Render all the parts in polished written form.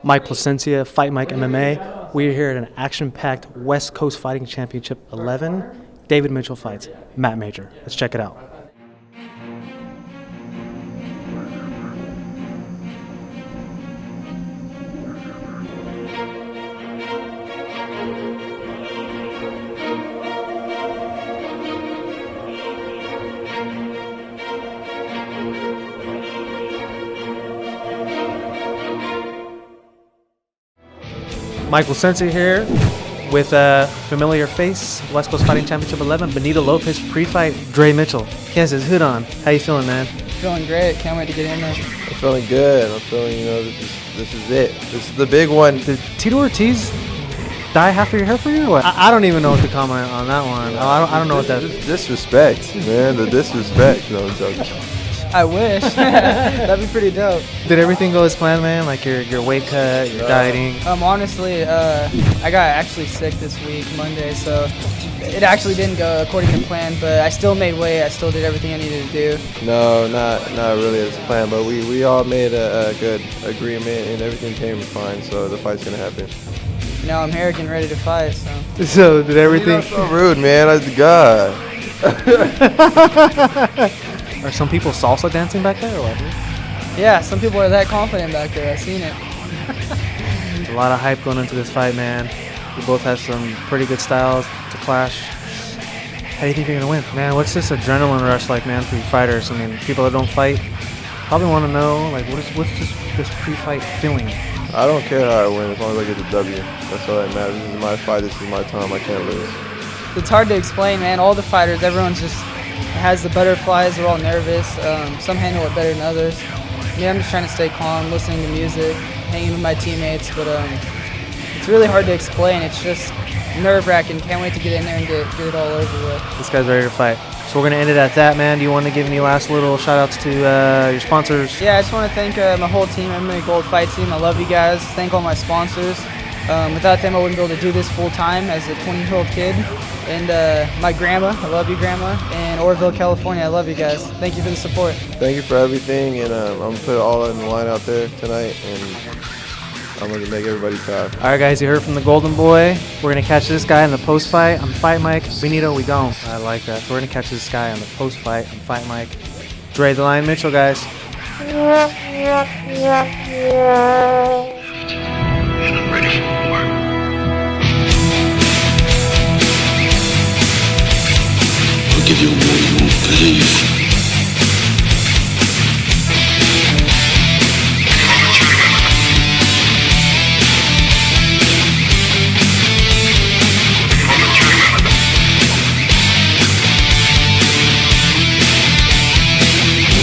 Mike Placencia, Fight Mike MMA. We're here at an action-packed West Coast Fighting Championship 11. David Mitchell fights Matt Major. Let's check it out. Mike Placencia here with a familiar face, West Coast Fighting Championship 11, Benito Lopez pre-fight, Dre Mitchell. He has his hood on. How you feeling, man? Feeling great. Can't wait to get in there. I'm feeling good. I'm feeling, this is it. This is the big one. Did Tito Ortiz dye half of your hair for you or what? I don't even know what to comment on that one. I don't know what that is. Disrespect, man. The disrespect. No, I'm joking. I wish. That'd be pretty dope. Did everything go as planned, man? Like your weight cut, your dieting? Honestly, I got actually sick this week, Monday, so it actually didn't go according to plan, but I still made weight. I still did everything I needed to do. No, not really as planned, but we all made a good agreement and everything came fine, so the fight's going to happen. Now I'm here getting ready to fight, so. So did everything? You're so rude, man. God. Are some people salsa dancing back there or what? Yeah, some people are that confident back there. I've seen it. There's a lot of hype going into this fight, man. You both have some pretty good styles to clash. How do you think you're going to win? Man, what's this adrenaline rush like, man, for you fighters? I mean, people that don't fight probably want to know, like, what's this pre-fight feeling? I don't care how I win as long as I get the W. That's all that matters. This is my fight. This is my time. I can't lose. It's hard to explain, man. All the fighters, everyone's just has the butterflies. They're all nervous. Some handle it better than others. Me, I'm just trying to stay calm, listening to music, hanging with my teammates. But it's really hard to explain. It's just nerve-wracking. Can't wait to get in there and get it all over with. This guy's ready to fight. So we're going to end it at that, man. Do you want to give any last little shout-outs to your sponsors? Yeah, I just want to thank my whole team, MMA Gold Fight team. I love you guys. Thank all my sponsors. Without them, I wouldn't be able to do this full-time as a 20-year-old kid. And my grandma, I love you, Grandma, and Orville, California, I love you guys. Thank you for the support. Thank you for everything, and I'm going to put it all in the line out there tonight, and I'm going to make everybody proud. All right, guys, you heard from the Golden Boy. We're going to catch this guy in the post-fight on Fight Mike. Benito, we gone. I like that. So we're going to catch this guy on the post-fight on Fight Mike. Dre the Lion Mitchell, guys. I'm ready for war. I'll give you a war you won't believe.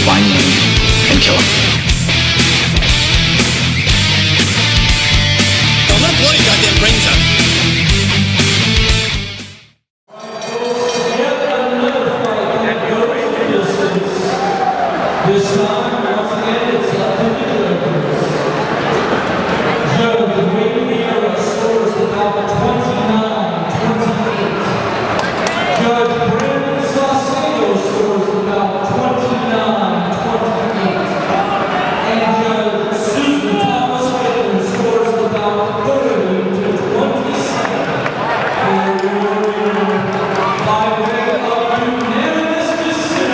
Find him and kill him. Don't let bloody goddamn brains out. This time, once again, it's Joe, the waiting era scores about 29-28. Judge Brandon Saucedo scores about 29-28. And Judge Susan Thomas Whitman scores about 30-27. By way of unanimous decision.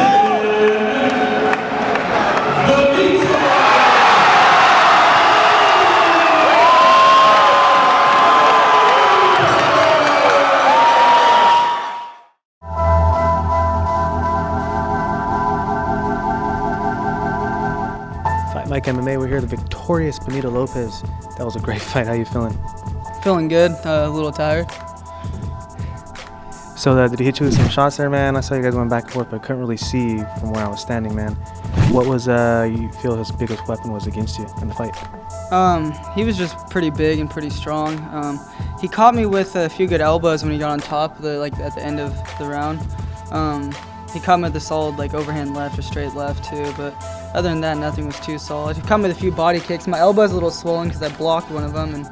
Fight Mike MMA, we're here, the victorious Benito Lopez. That was a great fight. How you feeling? Feeling good, a little tired. So did he hit you with some shots there, man? I saw you guys went back and forth, but I couldn't really see from where I was standing, man. What was you feel his biggest weapon was against you in the fight? He was just pretty big and pretty strong. He caught me with a few good elbows when he got on top, like at the end of the round. He caught me with a solid overhand left or straight left too, but other than that, nothing was too solid. He caught me with a few body kicks. My elbow's a little swollen because I blocked one of them and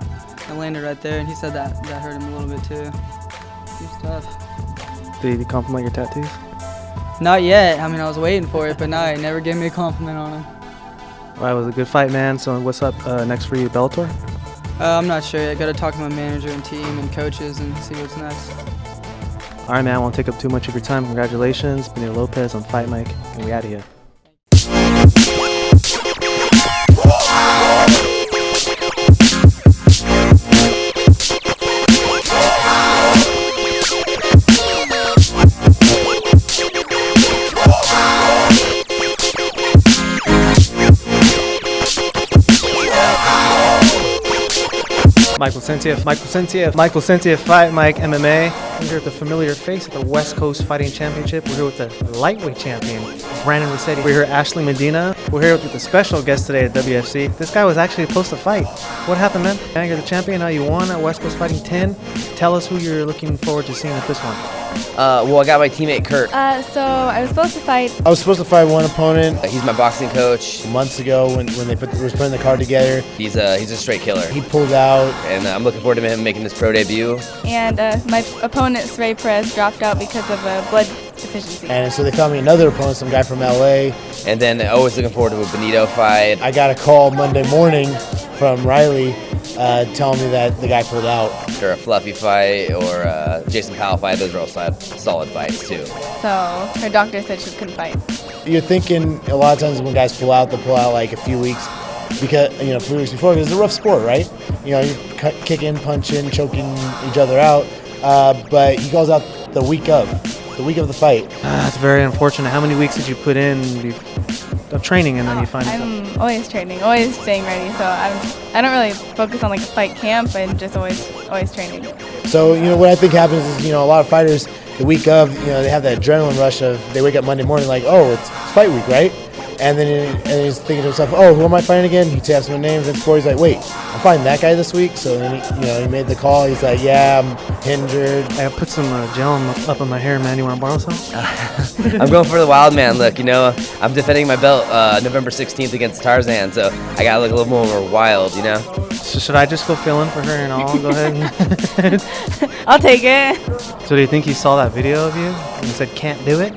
I landed right there, and he said that hurt him a little bit too. He was tough. Did he compliment your tattoos? Not yet. I mean, I was waiting for it, but no, he never gave me a compliment on them. All right, it was a good fight, man. So what's up next for you, Bellator? I'm not sure. I got to talk to my manager and team and coaches and see what's next. All right, man. I won't take up too much of your time. Congratulations. Benito Lopez on Fight Mike, and we out of here. Michael Sentiev, Fight Mike MMA. We're here with the familiar face at the West Coast Fighting Championship. We're here with the lightweight champion, Brandon Rossetti. We're here with Ashley Medina. We're here with the special guest today at WFC. This guy was actually supposed to fight. What happened, man? You're the champion. Now you won at West Coast Fighting 10. Tell us who you're looking forward to seeing at this one. Well, I got my teammate Kurt. So I was supposed to fight. I was supposed to fight one opponent He's my boxing coach. months ago when they was putting the card together. He's a straight killer. He pulled out. And I'm looking forward to him making his pro debut. And my opponent, Ray Perez, dropped out because of a blood deficiency. And so they found me another opponent, some guy from LA. And then always looking forward to a Benito fight. I got a call Monday morning from Riley telling me that the guy pulled out. Or a Fluffy fight or a Jason Powell fight. Those are all solid fights too. So her doctor said she couldn't fight. You're thinking a lot of times when guys pull out, they'll pull out like a few weeks because a few weeks before, because it's a rough sport, right? You're kicking, punching, choking each other out. But he goes out the week of the fight. That's very unfortunate. How many weeks did you put in of training and then you find I'm always training, always staying ready. So I don't really focus on like a fight camp. I'm just always training. So what I think happens is a lot of fighters the week of they have that adrenaline rush of they wake up Monday morning like, oh, it's fight week, right? And then he's thinking to himself, oh, who am I fighting again? He taps some names, and he's like, wait, I'm fighting that guy this week? So then he made the call. He's like, yeah, I'm injured. I put some gel up in my hair, man. You want to borrow some? I'm going for the wild man look. I'm defending my belt November 16th against Tarzan, so I gotta look a little more wild. So should I just go fill in for her and I'll go ahead and I'll take it. So do you think he saw that video of you and he said can't do it?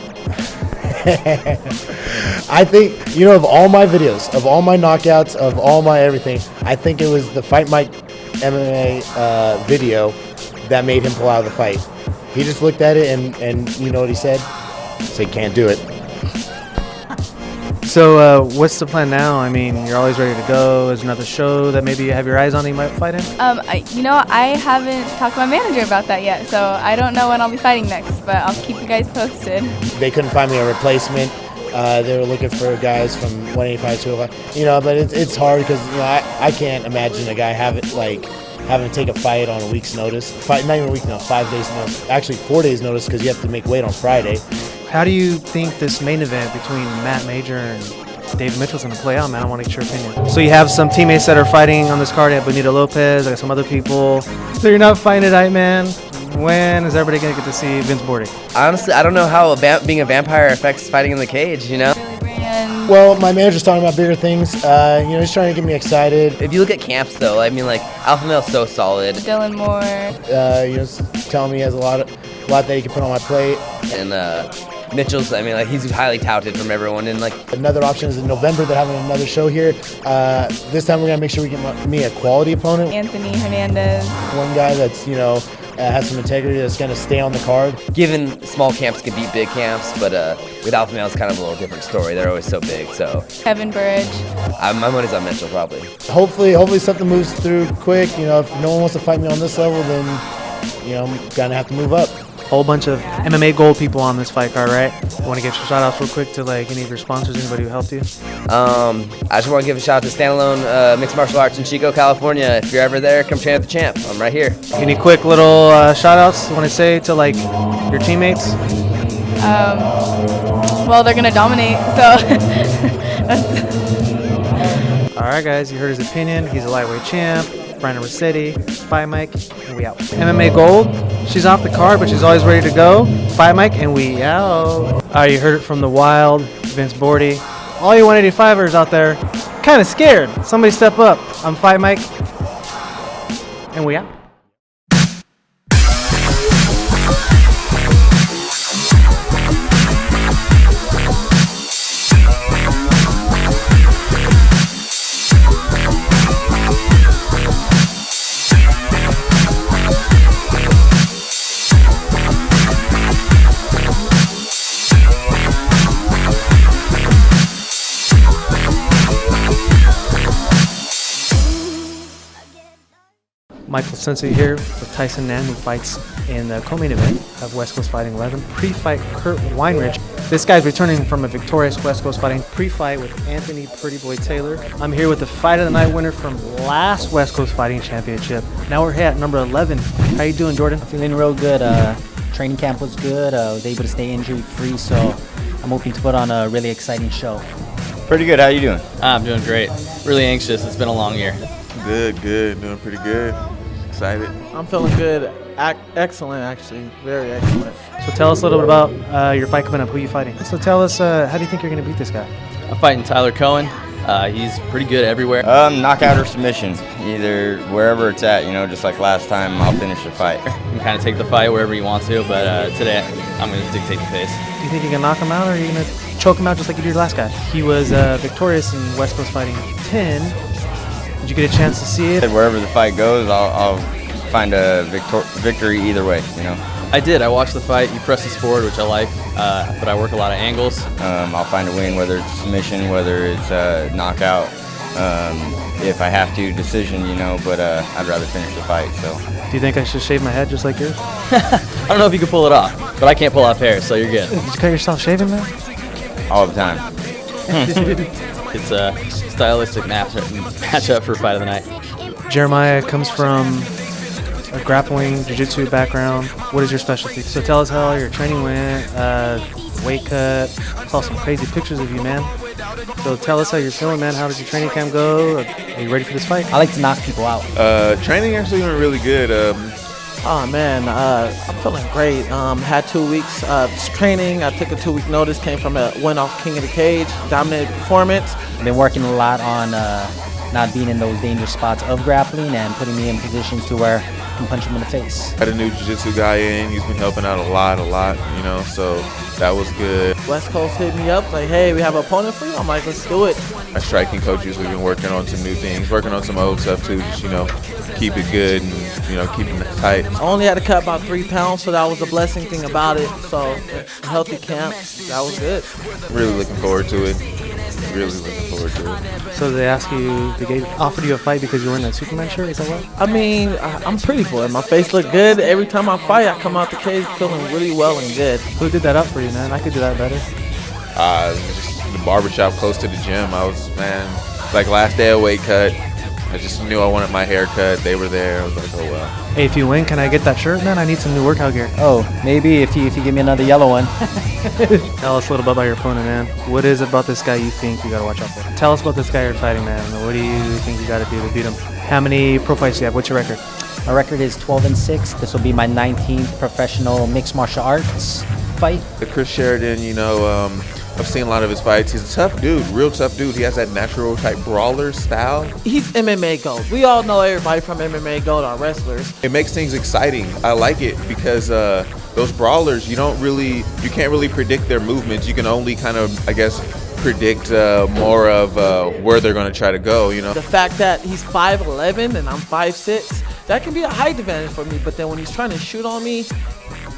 I think, of all my videos, of all my knockouts, of all my everything, I think it was the FightMikeMMA video that made him pull out of the fight. He just looked at it and you know what he said? He said, can't do it. So what's the plan now? I mean, you're always ready to go. Is another show that maybe you have your eyes on that you might fight in? I haven't talked to my manager about that yet, so I don't know when I'll be fighting next, but I'll keep you guys posted. They couldn't find me a replacement. They were looking for guys from 185 to 205. But it's hard because I can't imagine a guy having to take a fight on a week's notice. Not even a week, 5 days notice. Actually, 4 days notice because you have to make weight on Friday. How do you think this main event between Matt Major and David Mitchell's going to play out, man? I want to get your opinion. So you have some teammates that are fighting on this card. You have Benito Lopez. I got some other people. So you're not fighting tonight, man. When is everybody going to get to see Vince Bordy? Honestly, I don't know how being a vampire affects fighting in the cage. Well, my manager's talking about bigger things. He's trying to get me excited. If you look at camps, though, I mean, Alpha Male's so solid. Dylan Moore. Telling me he has a lot that he can put on my plate. And Mitchell's, he's highly touted from everyone. And another option is in November. They're having another show here. This time we're gonna make sure we get me a quality opponent. Anthony Hernandez. One guy that's has some integrity that's gonna stay on the card. Given small camps can beat big camps, but with Alpha Male it's kind of a little different story. They're always so big. So Kevin Burridge. My money's on Mitchell probably. Hopefully something moves through quick. If no one wants to fight me on this level, then I'm gonna have to move up. Whole bunch of MMA Gold people on this fight card, right? You want to get your shout outs real quick to any of your sponsors, anybody who helped you? I just want to give a shout out to Standalone Mixed Martial Arts in Chico, California. If you're ever there, come train at the champ. I'm right here. Any quick little shout outs you want to say to your teammates? Well, they're gonna dominate, so. All right, guys, you heard his opinion. He's a lightweight champ. Brandon Rossetti, Fight Mike, and we out. MMA Gold, she's off the card, but she's always ready to go. Fight Mike, and we out. All right, you heard it from the wild, Vince Bordy. All you 185ers out there, kind of scared. Somebody step up. I'm Fight Mike, and we out. Michael Sensei here with Tyson Nam, who fights in the co-main event of West Coast Fighting 11. Pre-fight Kurt Weinrich. This guy's returning from a victorious West Coast Fighting pre-fight with Anthony Pretty Boy Taylor. I'm here with the Fight of the Night winner from last West Coast Fighting Championship. Now we're here at number 11. How you doing, Jordan? Feeling real good. Training camp was good. I was able to stay injury-free, so I'm hoping to put on a really exciting show. Pretty good. How you doing? I'm doing great. Really anxious. It's been a long year. Good. Doing pretty good. Excited. I'm feeling good. Excellent, actually. Very excellent. So tell us a little bit about your fight coming up. Who are you fighting? So tell us, how do you think you're going to beat this guy? I'm fighting Tyler Cohen. He's pretty good everywhere. Knockout or submission, either wherever it's at. You know, just like last time, I'll finish the fight. You can kind of take the fight wherever you want to, but today I'm going to dictate the pace. Do you think you can knock him out, or are you going to choke him out just like you did last guy? He was victorious in West Coast Fighting 10. Did you get a chance to see it? Wherever the fight goes, I'll find a victory either way, you know. I did. I watched the fight. He presses forward, which I like, but I work a lot of angles. I'll find a win, whether it's submission, whether it's knockout. If I have to, decision, you know, but I'd rather finish the fight, so. Do you think I should shave my head just like yours? I don't know if you can pull it off, but I can't pull off hair, so you're good. Did you cut yourself shaving, man? All the time. It's a stylistic matchup for Fight of the Night. Jeremiah comes from a grappling, jiu-jitsu background. What is your specialty? So tell us how your training went, weight cut. I saw some crazy pictures of you, man. So tell us how you're feeling, man. How did your training camp go? Are you ready for this fight? I like to knock people out. Training actually went really good. Oh man, I'm feeling great. Had 2 weeks of training. I took a 2-week notice. Came from a win off King of the Cage, dominated performance. Been working a lot on not being in those dangerous spots of grappling and putting me in positions to where I can punch him in the face. Had a new jiu-jitsu guy in. He's been helping out a lot, you know, so that was good. West Coast hit me up like, hey, we have an opponent for you. I'm like, let's do it. My striking coaches, we've been working on some new things, working on some old stuff too, just, you know, keep it good and, you know, keeping it tight. I only had to cut about 3 pounds, so that was the blessing thing about it. So a healthy camp, that was good. Really looking forward to it. Really looking forward to it. So they asked you, they offered you a fight because you were in that Superman shirt, is that what? I mean, I'm pretty boy. My face look good. Every time I fight, I come out the cage feeling really well and good. Who did that up for you, man? I could do that better. Just the barbershop close to the gym. I was, man, like last day of weight cut. I just knew I wanted my hair cut. They were there. I was like, oh well. Hey, if you win, can I get that shirt, man? I need some new workout gear. Oh, maybe if you give me another yellow one. Tell us a little bit about your opponent, man. What is it about this guy you think you got to watch out for? Tell us about this guy you're fighting, man. What do you think you got to do to beat him? How many pro fights do you have? What's your record? My record is 12-6. This will be my 19th professional mixed martial arts fight. Chris Sheridan, you know, I've seen a lot of his fights. He's a tough dude, real tough dude. He has that natural type brawler style. He's MMA GOAT. We all know everybody from MMA GOAT are wrestlers. It makes things exciting. I like it because those brawlers, you can't really predict their movements. You can only kind of, I guess, predict more of where they're going to try to go, you know. The fact that he's 5'11" and I'm 5'6", that can be a height advantage for me. But then when he's trying to shoot on me,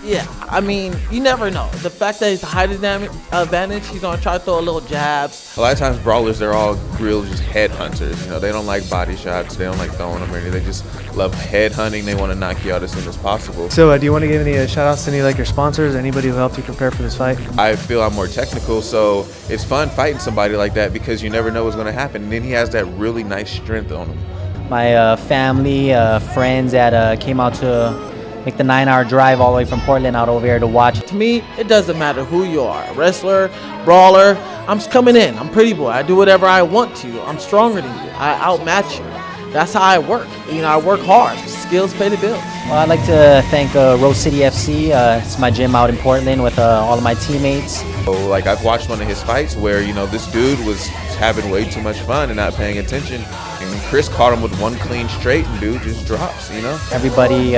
yeah, I mean, you never know. The fact that he's a height advantage, he's going to try to throw a little jabs. A lot of times brawlers, they're all real just head hunters. You know, they don't like body shots. They don't like throwing them or anything. They just love head hunting. They want to knock you out as soon as possible. So do you want to give any shout outs to any like your sponsors, anybody who helped you prepare for this fight? I feel I'm more technical, so it's fun fighting somebody like that because you never know what's going to happen. And then he has that really nice strength on him. My family, friends that came out to make the 9-hour drive all the way from Portland out over here to watch. To me, it doesn't matter who you are, wrestler, brawler. I'm coming in. I'm pretty boy. I do whatever I want to. I'm stronger than you. I outmatch you. That's how I work. You know, I work hard. Skills pay the bills. Well, I'd like to thank Rose City FC. It's my gym out in Portland with all of my teammates. So, like, I've watched one of his fights where, you know, this dude was having way too much fun and not paying attention. And Chris caught him with one clean straight and dude just drops, you know? Everybody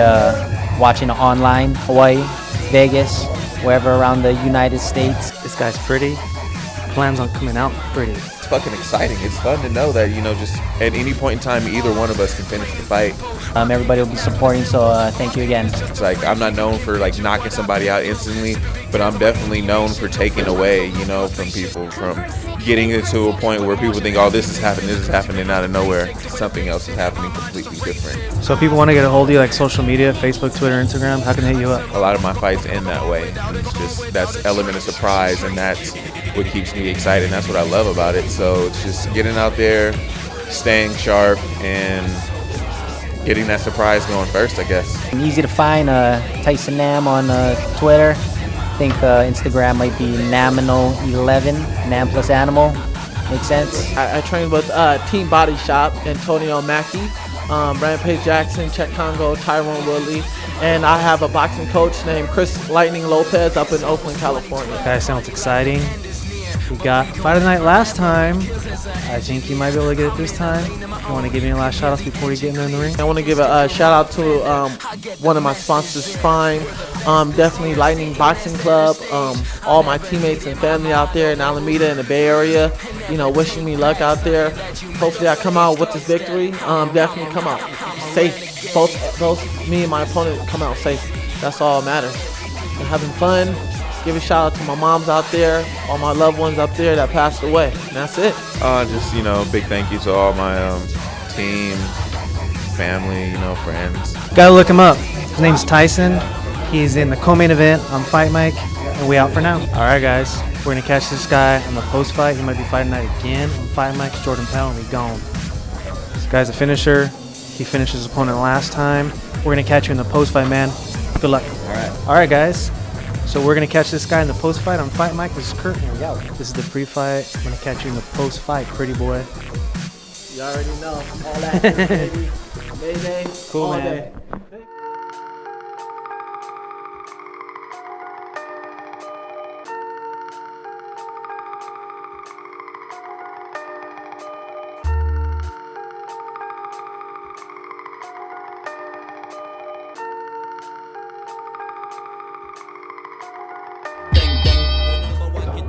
watching online, Hawaii, Vegas, wherever around the United States. This guy's pretty. plans on coming out pretty. It's fucking exciting. It's fun to know that, you know, just at any point in time, either one of us can finish the fight. Everybody will be supporting, so thank you again. It's like, I'm not known for like knocking somebody out instantly, but I'm definitely known for taking away, you know, from people, from getting it to a point where people think, oh, this is happening out of nowhere. Something else is happening completely different. So if people want to get a hold of you, like social media, Facebook, Twitter, Instagram, how can they hit you up? A lot of my fights end that way. It's just, that's element of surprise, and that's what keeps me excited, and that's what I love about it. So it's just getting out there, staying sharp, and getting that surprise going first, I guess. Easy to find Tyson Nam on Twitter. I think Instagram might be Namino11, Nam plus Animal. Makes sense? I train with Team Body Shop, Antonio Mackie, Rampage Jackson, Chet Congo, Tyrone Woodley, and I have a boxing coach named Chris Lightning Lopez up in Oakland, California. That sounds exciting. We got Fight of the Night last time. I think you might be able to get it this time. You want to give any last shout-outs before we get in the ring? I want to give a shout-out to one of my sponsors, Prime, definitely Lightning Boxing Club, all my teammates and family out there in Alameda in the Bay Area, you know, wishing me luck out there. Hopefully I come out with this victory. Definitely come out safe. Both me and my opponent come out safe. That's all that matters. And having fun. Give a shout out to my moms out there, all my loved ones up there that passed away. And that's it. Just, you know, big thank you to all my team, family, you know, friends. Gotta look him up. His name's Tyson. He's in the co-main event on Fight Mike, and we out for now. All right, guys. We're gonna catch this guy on the post-fight. He might be fighting night again on Fight Mike. Jordan Powell, and we gone. This guy's a finisher. He finished his opponent last time. We're gonna catch you in the post-fight, man. Good luck. All right, guys. So we're going to catch this guy in the post-fight on Fight Mike. This is Kurt, and we out. This is the pre-fight. I'm going to catch you in the post-fight, pretty boy. You already know. All that, baby. Mayday. Cool, all man. Day.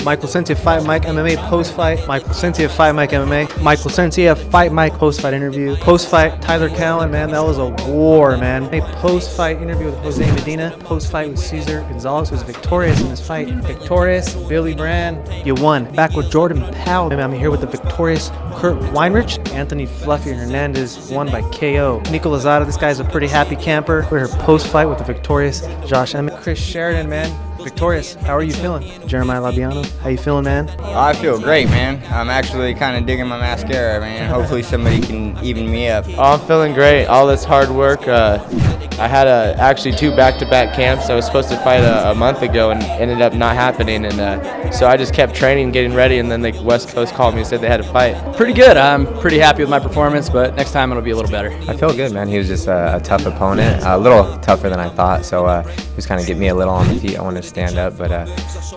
Michael Senti of Fight Mike MMA post-fight. Michael Senti of Fight Mike MMA. Michael Senti of Fight Mike post-fight interview. Post-fight Tyler Cowan, man, that was a war, man. A post-fight interview with Jose Medina. Post-fight with Cesar Gonzalez, was victorious in this fight. Victorious, Billy Brand, you won. Back with Jordan Powell. I'm here with the victorious Kurt Weinrich. Anthony Fluffy Hernandez won by KO. Nico Lozada, this guy's a pretty happy camper. We're here post-fight with the victorious Josh Emmett. Chris Sheridan, man. Victorious, how are you feeling? Jeremiah Labiano, how you feeling, man? I feel great, man. I'm actually kind of digging my mascara, man. Hopefully somebody can even me up. I'm feeling great. All this hard work. I had actually 2 back-to-back camps. I was supposed to fight a month ago and ended up not happening. And so I just kept training, getting ready, and then the West Coast called me and said they had a fight. Pretty good. I'm pretty happy with my performance, but next time it'll be a little better. I feel good, man. He was just a tough opponent, a little tougher than I thought. So he was kind of getting me a little on the feet. I wanted to stand up, but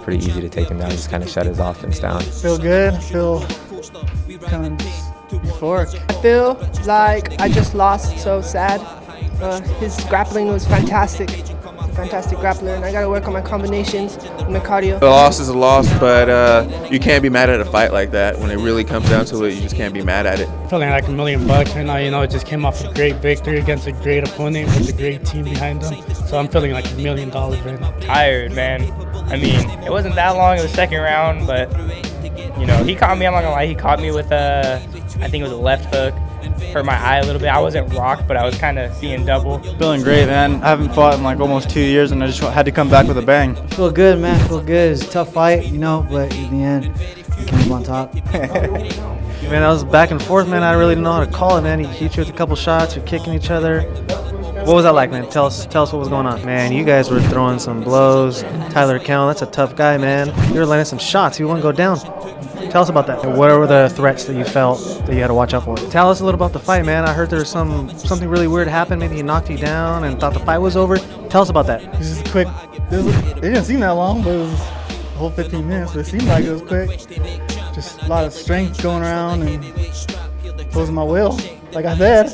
pretty easy to take him down. Just kind of shut his offense down. Feel good. I feel kind of euphoric. I feel like I just lost, so sad. His grappling was fantastic. Fantastic grappler, and I gotta work on my combinations and my cardio. The loss is a loss, but you can't be mad at a fight like that. When it really comes down to it, you just can't be mad at it. Feeling like $1 million right now. You know, it just came off a great victory against a great opponent with a great team behind them. So I'm feeling like $1 million right now. Tired, man. I mean, it wasn't that long in the second round, but you know, he caught me. I'm not gonna lie. He caught me with I think it was a left hook. Hurt my eye a little bit. I wasn't rocked, but I was kind of seeing double. Feeling great, man. I haven't fought in like almost 2 years, and I just had to come back with a bang. I feel good, man. I feel good. It's a tough fight, you know, but in the end, we came up on top. Man, that was back and forth, man. I really didn't know how to call it, man. He hit you with a couple shots. You're kicking each other. What was that like, man? Tell us what was going on. Man, you guys were throwing some blows. Tyler Cowan, that's a tough guy, man. You were landing some shots. He wouldn't go down. Tell us about that. What were the threats that you felt that you had to watch out for? Tell us a little about the fight, man. I heard there was something really weird happened. Maybe he knocked you down and thought the fight was over. Tell us about that. It's just quick. It didn't seem that long, but it was a whole 15 minutes. But it seemed like it was quick. Just a lot of strength going around, and it was my will, like I said.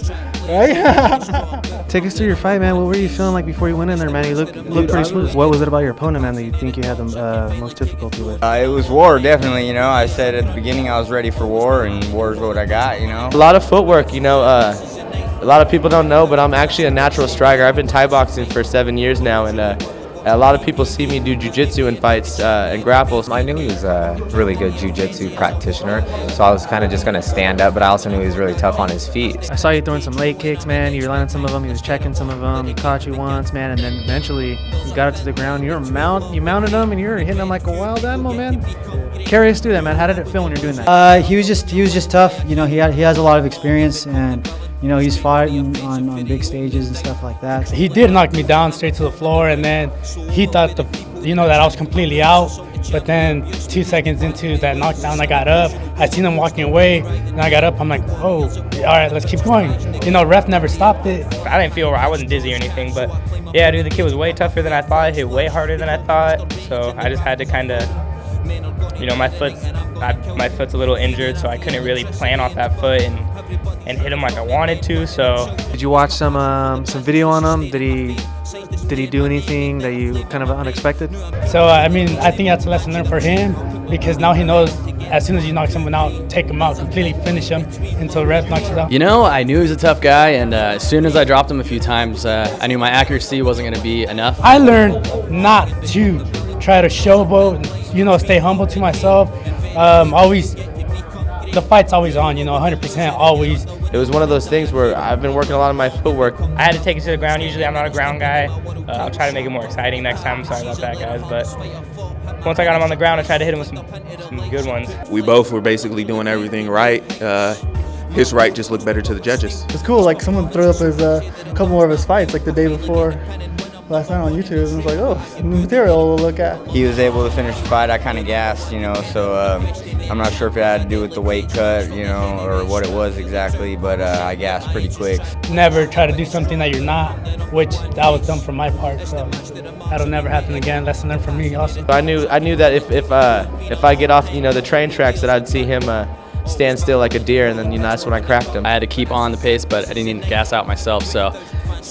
Right? Take us through your fight, man. What were you feeling like before you went in there, man? You look pretty smooth. What was it about your opponent, man, that you think you had the most difficulty with? It was war, definitely. You know, I said at the beginning I was ready for war, and war is what I got. You know, A lot of footwork, you know. A lot of people don't know, but I'm actually a natural striker. I've been Thai boxing for 7 years now, and a lot of people see me do jiu-jitsu in fights and grapples. I knew he was a really good jiu-jitsu practitioner, so I was kind of just going to stand up, but I also knew he was really tough on his feet. I saw you throwing some leg kicks, man. You were landing some of them. He was checking some of them. He caught you once, man, and then eventually you got it to the ground. You mounted him, and you were hitting him like a wild animal, man. Carry us through that, man. How did it feel when you're doing that? He was just tough. You know, he has a lot of experience, and you know, he's fighting on big stages and stuff like that. He did knock me down straight to the floor, and then he thought that I was completely out. But then 2 seconds into that knockdown, I got up. I seen him walking away, and I got up. I'm like, oh, all right, let's keep going. You know, ref never stopped it. I didn't feel I wasn't dizzy or anything, but yeah, dude, the kid was way tougher than I thought. Hit way harder than I thought. So I just had to kind of, you know, my foot's a little injured, so I couldn't really plan off that foot and hit him like I wanted to. So did you watch some video on him? Did he do anything that you kind of unexpected? So I mean, I think that's a lesson learned for him, because now he knows as soon as you knock someone out, take him out, completely finish him until the ref knocks you out. You know, I knew he was a tough guy, and as soon as I dropped him a few times, I knew my accuracy wasn't going to be enough. I learned not to try to showboat and, you know, stay humble to myself. Always, the fight's always on, you know, 100% always. It was one of those things where I've been working a lot on my footwork. I had to take it to the ground. Usually I'm not a ground guy. I'll try to make it more exciting next time. I'm sorry about that, guys. But once I got him on the ground, I tried to hit him with some good ones. We both were basically doing everything right. His right just looked better to the judges. It's cool, like someone threw up his couple more of his fights like the day before last night on YouTube, and it was like, oh, new material to look at. he was able to finish the fight. I kind of gassed, you know, so I'm not sure if it had to do with the weight cut, you know, or what it was exactly, but I gassed pretty quick. Never try to do something that you're not, which that was done from my part, so that'll never happen again. Lesson learned for me also. I knew that if I get off, you know, the train tracks, that I'd see him stand still like a deer, and then, you know, that's when I cracked him. I had to keep on the pace, but I didn't even gas out myself, so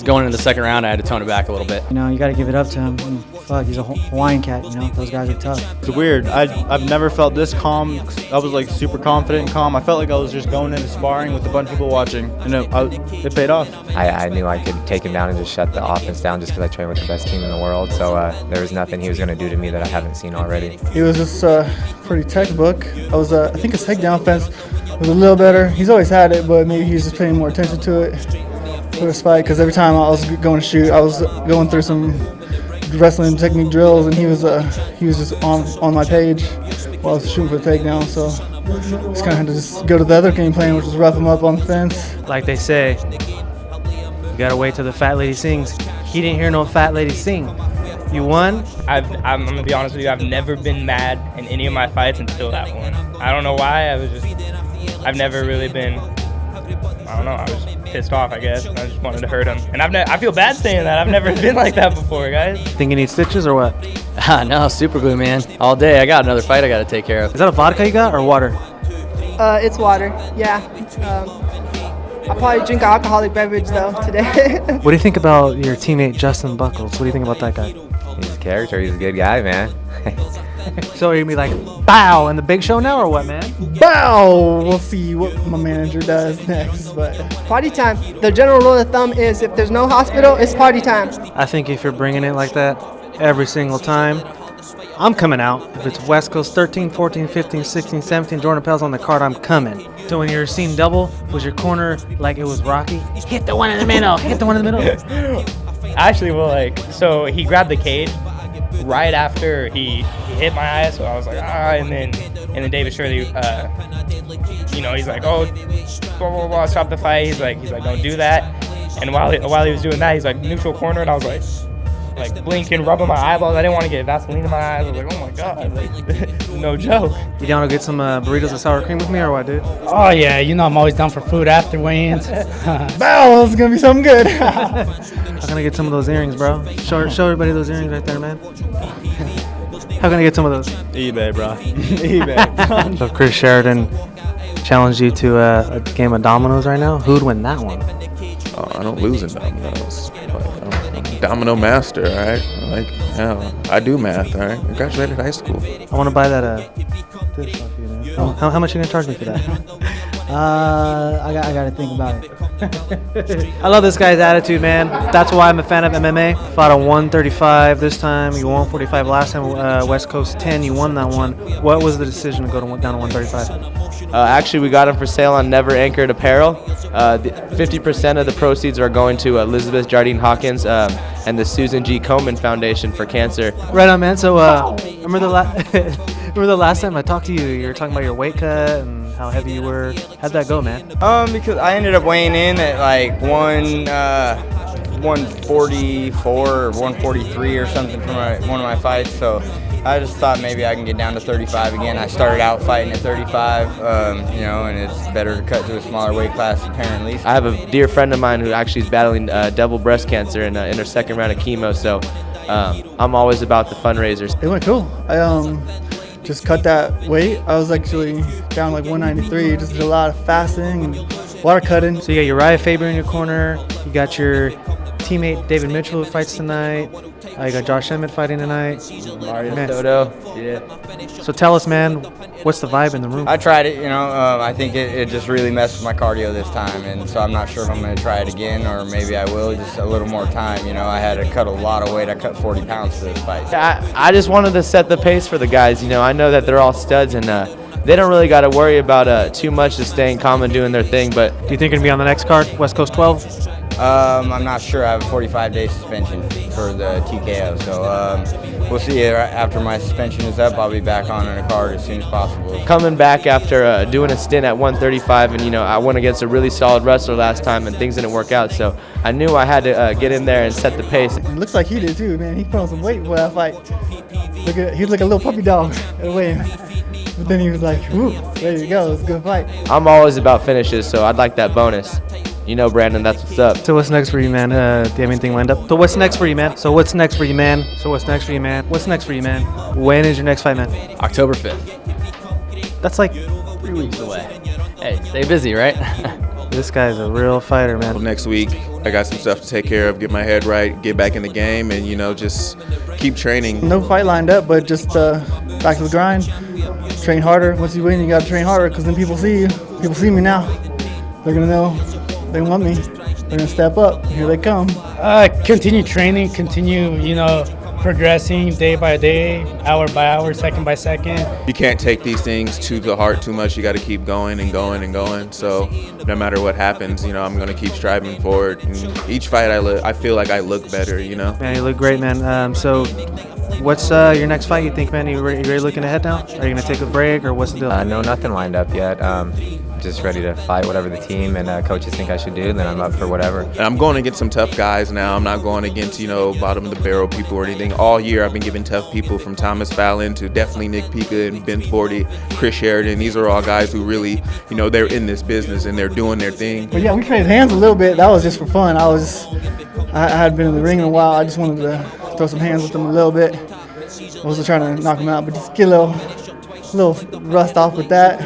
going into the second round, I had to tone it back a little bit. You know, you got to give it up to him. I mean, fuck, he's a Hawaiian cat, you know? Those guys are tough. It's weird. I've never felt this calm. I was like super confident and calm. I felt like I was just going into sparring with a bunch of people watching, and it paid off. I knew I could take him down and just shut the offense down, just because I train with the best team in the world. So there was nothing he was going to do to me that I haven't seen already. He was just pretty textbook. I think his takedown fence was a little better. He's always had it, but maybe he's just paying more attention to it for this fight, because every time I was going to shoot, I was going through some wrestling technique drills, and he was just on my page while I was shooting for the takedown. So just kind of had to just go to the other game plan, which was rough him up on the fence. Like they say, you gotta wait till the fat lady sings. He didn't hear no fat lady sing. You won? I'm gonna be honest with you, I've never been mad in any of my fights until that one. I don't know why, I've never really been, I don't know, I was pissed off, I guess. I just wanted to hurt him. And I feel bad saying that. I've never been like that before, guys. Think you need stitches or what? No, super glue, man. All day. I got another fight I got to take care of. Is that a vodka you got or water? It's water, yeah. I'll probably drink an alcoholic beverage though today. What do you think about your teammate Justin Buckles? What do you think about that guy? He's a character. He's a good guy, man. So are you gonna be like, bow, in the big show now, or what, man? Bow! We'll see what my manager does next, but Party time. The general rule of thumb is if there's no hospital, it's party time. I think if you're bringing it like that every single time, I'm coming out. If it's West Coast 13, 14, 15, 16, 17, Jordan Appel's on the card, I'm coming. So when you're seeing double, was your corner like it was Rocky? Hit the one in the middle, hit the one in the middle. Actually, well, so he grabbed the cage right after he hit my eye, so I was like, and then David Shirley, you know, he's like, oh, blah, blah, blah, stop the fight. He's like, don't do that. And while he was doing that, he's like, neutral corner, and I was like blinking, rubbing my eyeballs. I didn't want to get Vaseline in my eyes. I was like, oh my God, like, no joke. You down to get some burritos and sour cream with me or what, dude? Oh yeah, you know I'm always down for food after weigh-ins. bow, it's gonna be something good. How can I get some of those earrings, bro? Show everybody those earrings right there, man. How can I get some of those? eBay, bro. eBay. So if Chris Sheridan challenged you to a game of dominoes right now, who'd win that one? I don't lose in dominoes. I'm a domino master, all right? I do math, all right? I graduated high school. I want to buy that dish off you, man. How much are you gonna charge me for that? I gotta think about it. I love this guy's attitude, man. That's why I'm a fan of MMA. Fought on 135 this time. You won 145 last time. West Coast 10. You won that one. What was the decision to go down to 135? Actually, we got them for sale on Never Anchored Apparel. 50% of the proceeds are going to Elizabeth Jardine Hawkins and the Susan G. Komen Foundation for Cancer. Right on, man. So remember the last time I talked to you? You were talking about your weight cut and how heavy you were. How'd that go, man? Because I ended up weighing in at like 144 or 143 or something for one of my fights. So I just thought maybe I can get down to 35 again. I started out fighting at 35, and it's better to cut to a smaller weight class apparently. I have a dear friend of mine who actually is battling double breast cancer in her second round of chemo. So I'm always about the fundraisers. It went cool. I just cut that weight. I was actually down like 193. Just did a lot of fasting and water cutting. So you got Uriah Faber in your corner. You got your teammate David Mitchell who fights tonight. You got Josh Emmett fighting tonight. Mario Soto. Yeah. So tell us, man, what's the vibe in the room? I tried it, I think it just really messed with my cardio this time, and so I'm not sure if I'm going to try it again, or maybe I will, just a little more time. I had to cut a lot of weight. I cut 40 pounds for this fight. I just wanted to set the pace for the guys. I know that they're all studs, and they don't really got to worry about too much, just staying calm and doing their thing. But do you think you're going to be on the next card, West Coast 12? I'm not sure. I have a 45-day suspension for the TKO, so we'll see. After my suspension is up, I'll be back on a card as soon as possible. Coming back after doing a stint at 135, and I went against a really solid wrestler last time, and things didn't work out, so I knew I had to get in there and set the pace. It looks like he did too, man. He put on some weight for that fight. He was like a little puppy dog at the weigh-in. But then he was like, "Woo, ready to go. It's a good fight." I'm always about finishes, so I'd like that bonus. Brandon, that's what's up. So what's next for you, man? Do you have anything lined up? So what's next for you, man? What's next for you, man? When is your next fight, man? October 5th. That's like 3 weeks away. Hey, stay busy, right? This guy's a real fighter, man. Well, next week, I got some stuff to take care of, get my head right, get back in the game, and, just keep training. No fight lined up, but just back to the grind. Train harder. Once you win, you got to train harder, because then people see you. People see me now. They're going to know. They want me. They're gonna step up. Here they come. Continue training. Continue, progressing day by day, hour by hour, second by second. You can't take these things to the heart too much. You got to keep going and going and going. So no matter what happens, I'm gonna keep striving forward. And each fight I feel like I look better. Man, you look great, man. So what's your next fight? You think, man? You ready looking ahead now? Are you gonna take a break or what's the deal? No, nothing lined up yet. Just ready to fight whatever the team and coaches think I should do, then I'm up for whatever. And I'm going against some tough guys now. I'm not going against, bottom of the barrel people or anything. All year I've been giving tough people, from Thomas Fallon to definitely Nick Pica and Ben Forty, Chris Sheridan. These are all guys who really, they're in this business and they're doing their thing. But yeah, we traded hands a little bit. That was just for fun. I had been in the ring in a while. I just wanted to throw some hands with them a little bit. I wasn't trying to knock them out, but just get a little rust off with that.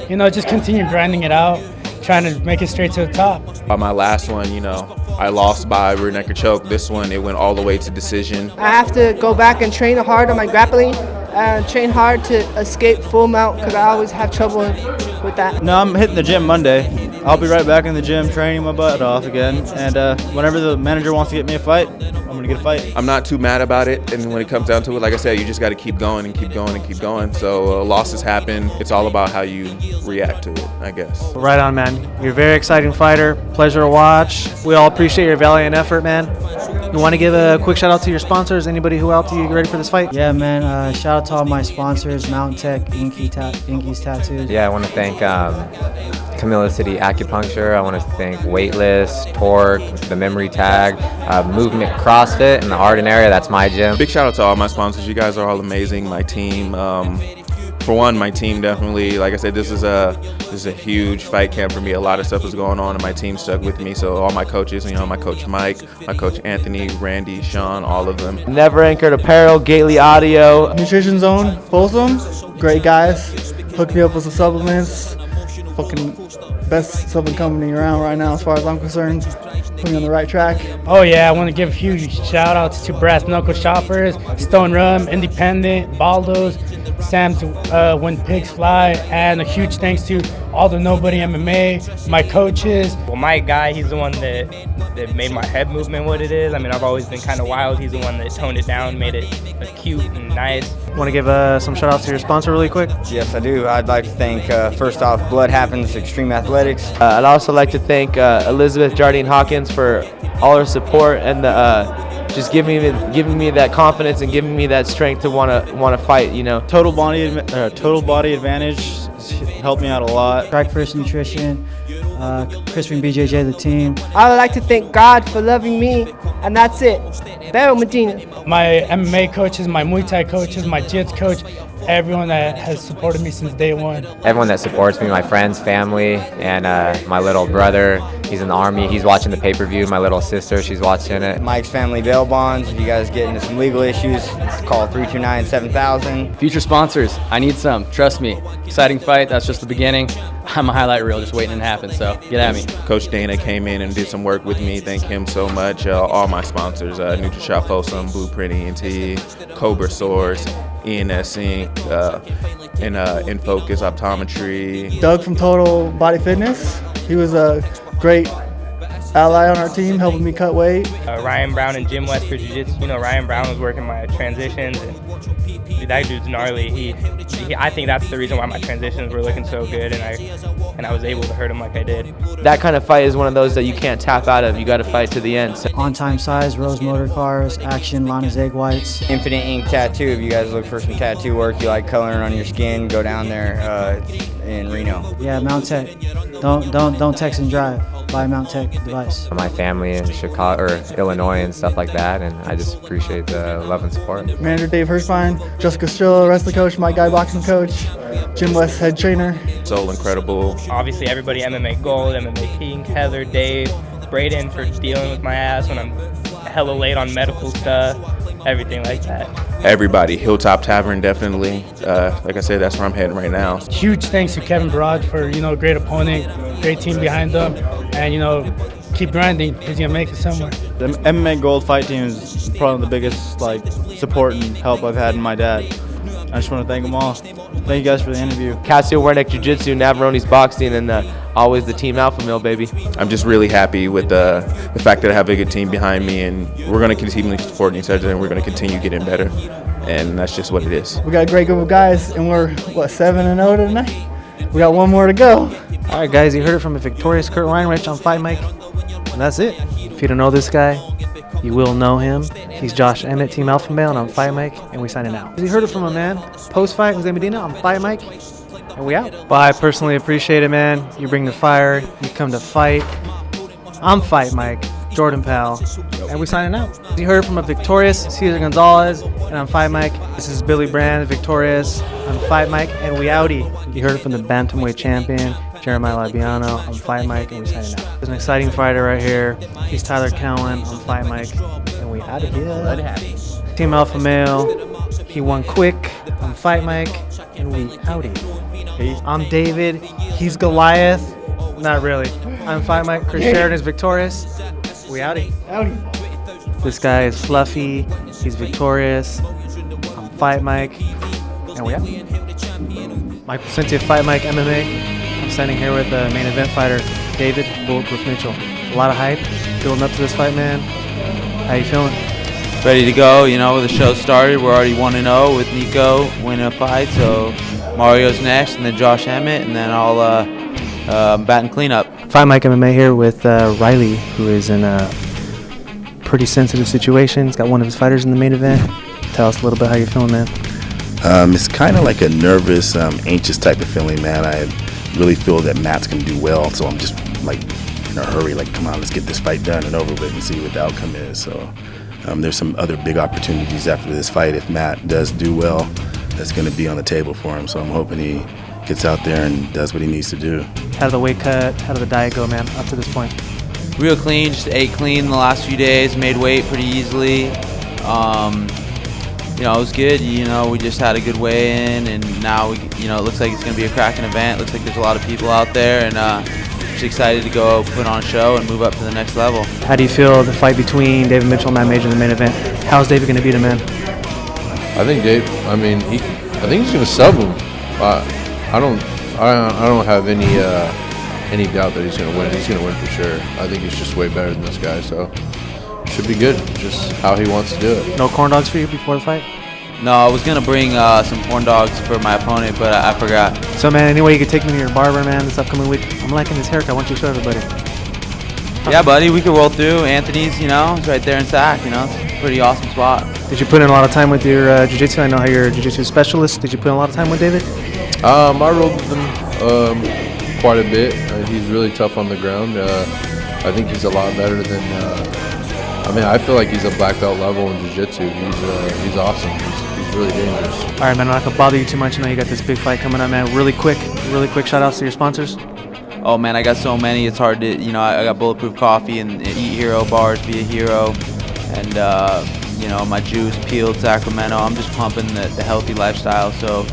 Just continue grinding it out, trying to make it straight to the top. My last one, I lost by rear neck or choke. This one, it went all the way to decision. I have to go back and train hard on my grappling and train hard to escape full mount, because I always have trouble with that. No, I'm hitting the gym Monday. I'll be right back in the gym training my butt off again. And whenever the manager wants to get me a fight, I'm going to get a fight. I'm not too mad about it. And when it comes down to it, like I said, you just got to keep going and keep going and keep going. So losses happen. It's all about how you react to it, I guess. Right on, man. You're a very exciting fighter. Pleasure to watch. We all appreciate your valiant effort, man. You want to give a quick shout out to your sponsors? Anybody who helped you get ready for this fight? Yeah, man. Shout out to all my sponsors, Mountain Tech, Inky's Tattoos. Yeah, I want to thank Camilla City Acupuncture. I want to thank Weightless, Torque, the Memory Tag, Movement CrossFit in the Arden area. That's my gym. Big shout out to all my sponsors. You guys are all amazing. My team. For one, my team definitely, like I said, this is a huge fight camp for me. A lot of stuff was going on and my team stuck with me. So all my coaches, my coach Mike, my coach Anthony, Randy, Sean, all of them. Never Anchored Apparel, Gately Audio. Nutrition Zone, Folsom, great guys. Hooked me up with some supplements. Fucking best supplement company around right now as far as I'm concerned. put me on the right track. Oh yeah, I want to give huge shout outs to Brass Knuckle Shoppers, Stone Rum, Independent, Baldo's, Sam's When Pigs Fly, and a huge thanks to all the Nobody MMA, my coaches. Well, my guy, he's the one that made my head movement what it is. I mean, I've always been kind of wild. He's the one that toned it down, made it cute and nice. Want to give some shout outs to your sponsor really quick? Yes, I do. I'd like to thank, first off, Blood Happens Extreme Athletics. I'd also like to thank Elizabeth Jardine Hawkins for all her support and just giving me that confidence and giving me that strength to want to fight. You know, Total Body Advantage helped me out a lot. Strike First Nutrition, Crispin BJJ, the team. I would like to thank God for loving me, and that's it. Bell Medina. My MMA coaches, my Muay Thai coaches, my Jits coach, everyone that has supported me since day one. Everyone that supports me, my friends, family, and my little brother, he's in the Army, he's watching the pay-per-view. My little sister, she's watching it. Mike's Family Bail Bonds. If you guys get into some legal issues, call 329-7000. Future sponsors, I need some. Trust me. Exciting fight. That's just the beginning. I'm a highlight reel just waiting to happen, so get at me. Coach Dana came in and did some work with me. Thank him so much. All my sponsors, NutriShop Folsom, Blueprint ENT, Cobra Source, ENS Inc., In Focus Optometry. Doug from Total Body Fitness. He was a great ally on our team, helping me cut weight. Ryan Brown and Jim West for Jiu-Jitsu. You know, Ryan Brown was working my transitions, and dude, that dude's gnarly. I think that's the reason why my transitions were looking so good, and I was able to hurt him like I did. That kind of fight is one of those that you can't tap out of. You got to fight to the end. So. On Time Size, Rose Motor Cars, Action, Lana's Egg Whites. Infinite Ink Tattoo. If you guys look for some tattoo work, you like coloring on your skin, go down there in Reno. Yeah, Mount Tech. Don't text and drive. Buy a Mount Tech device. My family in Chicago or Illinois and stuff like that, and I just appreciate the love and support. Manager Dave Hirschbein, Jessica Strillo, wrestling coach, Mike Guy, boxing coach, Jim West, head trainer. So incredible. Obviously, everybody, MMA Gold, MMA Pink, Heather, Dave, Braden for dealing with my ass when I'm hella late on medical stuff, everything like that. Everybody, Hilltop Tavern, definitely. Like I said, that's where I'm heading right now. Huge thanks to Kevin Barrage for, great opponent, great team behind them, and, keep grinding. He's going to make it somewhere. The MMA Gold fight team is probably the biggest support and help I've had in my dad. I just want to thank them all. Thank you guys for the interview. Casio Wernick Jiu-Jitsu, Navarrone's Boxing, and always the Team Alpha Male, baby. I'm just really happy with the fact that I have a good team behind me, and we're going to continue supporting each other, and we're going to continue getting better. And that's just what it is. We got a great group of guys, and we're, 7-0 tonight? We got one more to go. All right, guys, you heard it from a victorious Kurt Reinrich on Fight Mike, and that's it. If you don't know this guy, you will know him. He's Josh Emmett, Team Alpha Male, and I'm Fight Mike, and we signing out. You heard it from a man. Post-fight, Jose Medina, I'm Fight Mike, and we out. Well, I personally appreciate it, man. You bring the fire. You come to fight. I'm Fight Mike, Jordan Powell, and we signing out. You heard it from a victorious Cesar Gonzalez, and I'm Fight Mike. This is Billy Brand, victorious. I'm Fight Mike, and we outie. You heard it from the Bantamweight champion, Jeremiah Labiano. I'm Fight Mike, and we signing out. There's an exciting fighter right here. He's Tyler Cowan. I'm Fight Mike, and we out of here. Team Alpha Male. He won quick. I'm Fight Mike, and we outie. I'm David. He's Goliath. Not really. I'm Fight Mike. Chris Sheridan is victorious. We outie. This guy is Fluffy. He's victorious. I'm Fight Mike, and we out. Mike Placenti of Fight Mike MMA. I'm standing here with the main event fighter, David Bulletproof Mitchell. A lot of hype building up to this fight, man. How you feeling? Ready to go. The show started. We're already 1-0 with Nico winning a fight. So Mario's next, and then Josh Emmett, and then I'll batting cleanup. Fight Mike MMA here with Riley, who is in a pretty sensitive situation. He's got one of his fighters in the main event. Tell us a little bit how you're feeling, man. It's kind of like a nervous, anxious type of feeling, man. I really feel that Matt's going to do well, so I'm just in a hurry, come on, let's get this fight done and over with and see what the outcome is. So there's some other big opportunities after this fight. If Matt does do well, that's going to be on the table for him. So I'm hoping he gets out there and does what he needs to do. How did the weight cut, how did the diet go, man, up to this point? Real clean, just ate clean the last few days, made weight pretty easily. It was good. We just had a good weigh-in, and now it looks like it's going to be a cracking event. Looks like there's a lot of people out there, and just excited to go put on a show and move up to the next level. How do you feel the fight between David Mitchell and Matt Major in the main event? How's David going to beat him, man? I think Dave. I mean, I think he's going to sub him. I don't have any doubt that he's going to win. He's going to win for sure. I think he's just way better than this guy, so should be good. Just how he wants to do it. No corn dogs for you before the fight? No, I was gonna bring some corn dogs for my opponent, but I forgot. So, man, any way you could take me to your barber, man, this upcoming week? I'm liking this haircut. I want you to show everybody. Yeah, buddy, we could roll through Anthony's. You know, it's right there in Sac. You know, it's a pretty awesome spot. Did you put in a lot of time with your jiu-jitsu? I know how you're a jiu-jitsu specialist. Did you put in a lot of time with David? I rolled with him quite a bit. He's really tough on the ground. I think he's a lot better than. I mean, I feel like he's a black belt level in jiu-jitsu. He's awesome. He's really dangerous. All right, man, I'm not going to bother you too much. I know you got this big fight coming up, man. Really quick shout-outs to your sponsors. Oh, man, I got so many. It's hard to, you know, I got Bulletproof Coffee and Eat Hero bars, Be a Hero, and, you know, my juice, Peeled Sacramento. I'm just pumping the healthy lifestyle. So,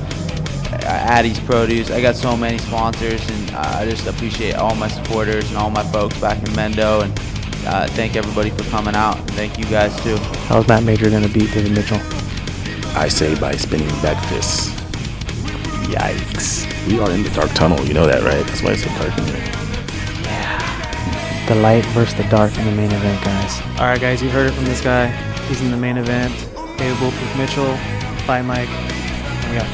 Addie's Produce. I got so many sponsors, and I just appreciate all my supporters and all my folks back in Mendo. And thank everybody for coming out. And thank you guys, too. How's Matt Major going to beat David Mitchell? I say by spinning back fists. Yikes. We are in the dark tunnel, you know that, right? That's why it's so dark in here. Yeah. The light versus the dark in the main event, guys. All right, guys, you heard it from this guy. He's in the main event. David Bulletproof Mitchell, Fight Mike. And we out.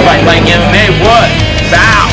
FightMike MMA, what? Bow!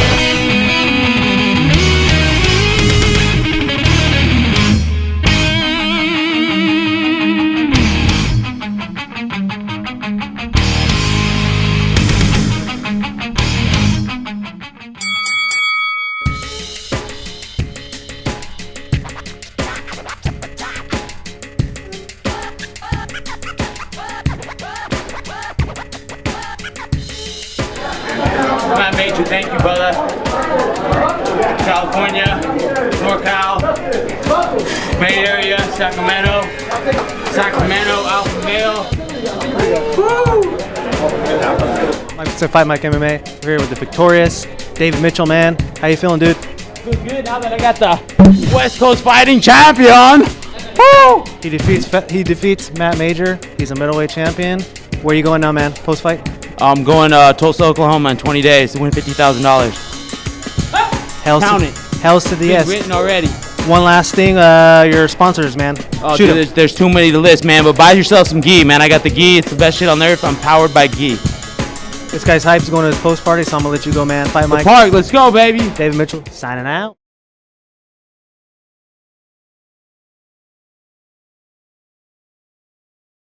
Matt Major, thank you, brother. California, NorCal, Bay Area, Sacramento, Alpha Male. Woo! It's Fight Mike MMA. We're here with the victorious David Mitchell, man. How you feeling, dude? Good. Now that I got the West Coast fighting champion. Woo! He defeats Matt Major. He's a middleweight champion. Where are you going now, man? Post-fight? I'm going to Tulsa, Oklahoma in 20 days to win $50,000. Hells to the yes. Written already. One last thing, your sponsors, man. Oh, Shoot dude, there's too many to list, man. But buy yourself some ghee, man. I got the ghee. It's the best shit on earth. I'm powered by ghee. This guy's hype's going to his post party, so I'm gonna let you go, man. Fight Mike. Park, let's go, baby. David Mitchell signing out.